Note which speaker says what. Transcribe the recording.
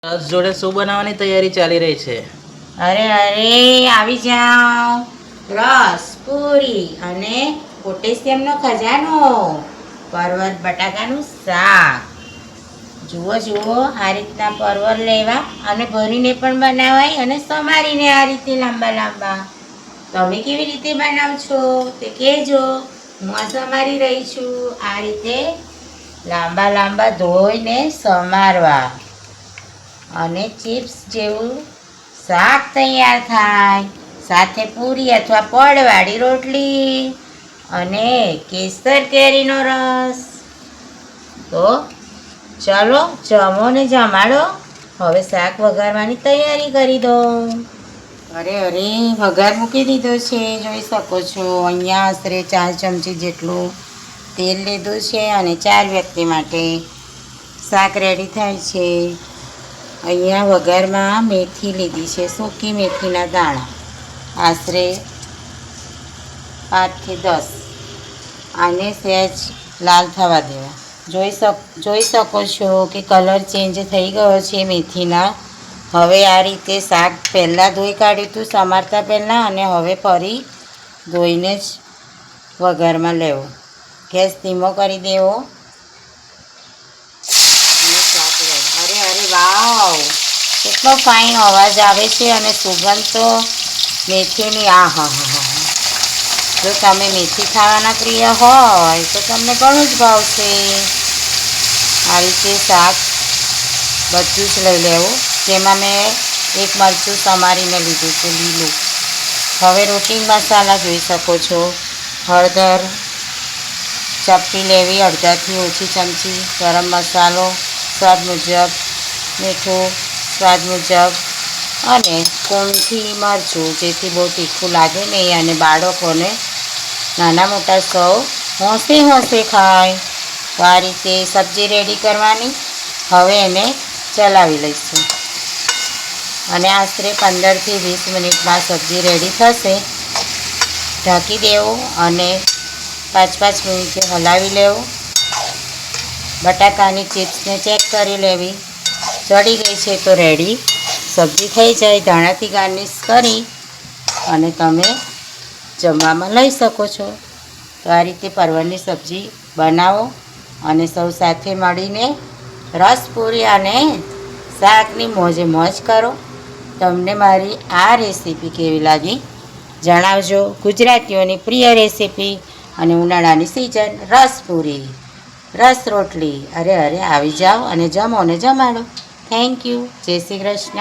Speaker 1: રસ જોડે શું બનાવવાની તૈયારી ચાલી રહી છે?
Speaker 2: અરે આવી જાઓ. રસ પૂરી અને પોટેશિયમનો ખજાનો, પરવર બટાકાનું શાક. જુઓ આ રીતના પરવર લેવા અને ભરીને પણ બનાવાય અને સમારીને આ રીતે લાંબા લાંબા. તમે કેવી રીતે બનાવ છો તે કહેજો. હું આ સમારી રહી છું. આ રીતે લાંબા લાંબા ધોઈને સમારવા અને ચિપ્સ જેવું શાક તૈયાર થાય. સાથે પૂરી અથવા પડવાળી રોટલી અને કેસર કેરીનો રસ. તો ચાલો જમો ને જમાડો. હવે શાક વઘારવાની તૈયારી કરી દો. અરે વઘાર મૂકી દીધો છે. જોઈ શકો છો અહીંયા આશરે 4 ચમચી જેટલું તેલ લીધું છે અને 4 વ્યક્તિ માટે શાક રેડી થાય છે. અહીંયા વઘારમાં મેથી લીધી છે, સૂકી મેથીના દાણા આશરે 5 થી 10. આને સહેજ લાલ થવા દેવા. જોઈ શકો છો કે કલર ચેન્જ થઈ ગયો છે મેથીના. હવે આ રીતે શાક પહેલાં ધોઈ કાઢ્યું હતું સમારતા પહેલાં, અને હવે ફરી ધોઈને જ વઘારમાં લેવો. ગેસ ધીમો કરી દેવો. અરે વાવ, કેટલો ફાઇન અવાજ આવે છે અને સુગંધ તો મેથીની. હા. જો તમે મેથી ખાવાના પ્રિય હોય તો તમને ઘણું જ ભાવશે. આ રીતે શાક બધું જ લઈ લેવું. જેમાં મેં એક મરચું સમારીને લીધું છે લીલું. હવે રૂટિન મસાલા જોઈ શકો છો. હળદર ચપટી લેવી, અડધાથી ઓછી ચમચી. ગરમ મસાલો સ્વાદ મુજબ, મીઠું સ્વાદ મુજબ અને કૂણથી મરચું, જેથી બહુ તીખું લાગે નહીં અને બાળકોને નાના મોટા સૌ હોંશે ખાય. તો આ રીતે સબ્જી રેડી કરવાની. હવે એને ચલાવી લઈશું અને આશરે 15 થી 20 મિનિટમાં સબ્જી રેડી થશે. ઢાંકી દેવું અને 5 મિનિટે હલાવી લેવું. બટાકાની ચિપ્સને ચેક કરી લેવી. ચડી ગઈ છે તો રેડી સબ્જી થઈ જાય. ધાણાથી ગાર્નિશ કરી અને તમે જમવામાં લઈ શકો છો. તો આ રીતે પરવરની સબ્જી બનાવો અને સૌ સાથે મળીને રસ પૂરી અને શાકની મોજે મોજ કરો. તમને મારી આ રેસીપી કેવી લાગી જણાવજો. ગુજરાતીઓની પ્રિય રેસીપી અને ઉનાળાની સિઝન રસ પૂરી, રસ રોટલી. અરે આવી જાઓ અને જમો ને જમાડો. Thank you. જય શ્રી કૃષ્ણ.